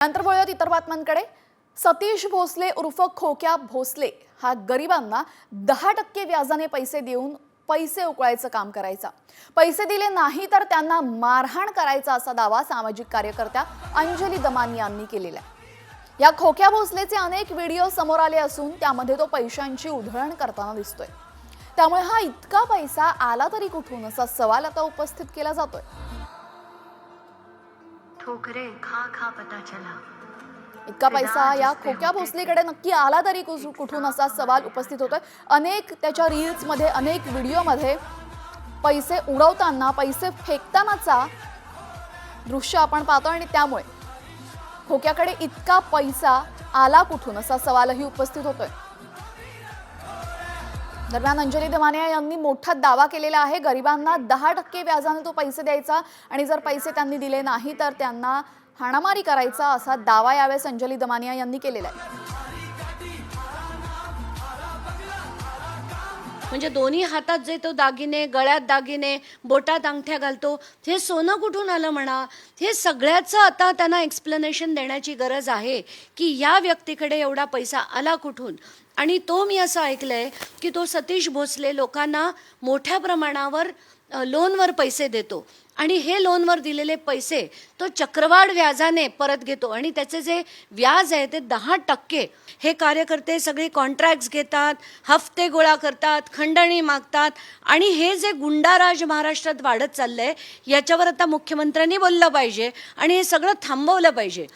नंतर वळूयात इतर बातम्यांकडे। सतीश भोसले उर्फ खोक्या भोसले हा गरिबांना 10% व्याजाने पैसे देऊन पैसे उकळायचं काम करायचा। पैसे दिले नाही तर त्यांना मारहाण करायचा असा दावा सामाजिक कार्यकर्त्या अंजली दमानी यांनी केलेला आहे। या खोक्या भोसलेचे अनेक व्हिडिओ समोर आले असून त्यामध्ये तो पैशांची उधळण करताना दिसतोय। त्यामुळे हा इतका पैसा आला तरी कुठून असा सवाल आता उपस्थित केला जातोय। ठोकरे खा खा पता चला इतका पैसा या खोक्या भोसलेकडे नक्की आला तरी कुठून असा सवाल उपस्थित होतोय। अनेक त्याच्या रील्स मध्ये अनेक व्हिडिओ मध्ये पैसे उडवताना पैसे फेकतानाचा दृश्य आपण पाहतो आणि त्यामुळे खोक्याकडे इतका पैसा आला कुठून असा सवालही उपस्थित होतोय। दरम्यान अंजली दमानी यांनी मोठा दावा केलेला आहे। गरिबांना 10% व्याजाने तो पैसे द्यायचा आणि जर पैसे त्यांनी दिले नाही तर त्यांना हाणामारी करायचा असा दावा यावेळेस अंजली दमानी यांनी केलेला आहे। म्हणजे दोन्ही हातात जे तो दागिने, गळ्यात दागिने, बोटात अंगठ्या घालतो, हे सोनं कुठून आलं म्हणा, हे सगळ्याचं आता त्यांना एक्सप्लेनेशन देण्याची गरज आहे की या व्यक्तीकडे एवढा पैसा आला कुठून। आणि तो मी असं ऐकलंय की तो सतीश भोसले लोकांना मोठ्या प्रमाणावर लोनवर पैसे देतो आणि हे लोनवर दिलेले पैसे तो चक्रवाढ व्याजाने परत घेतो आणि त्याचे जे व्याज आहे ते 10%। हे कार्यकर्ते सगळे कॉन्ट्रॅक्ट्स घेतात, हफ्ते गोळा करतात, खंडणी मागतात आणि हे जे गुंडाराज महाराष्ट्रात वाढत चाललंय याच्यावर आता मुख्यमंत्र्यांनी बोललं पाहिजे आणि हे सगळं थांबवलं पाहिजे।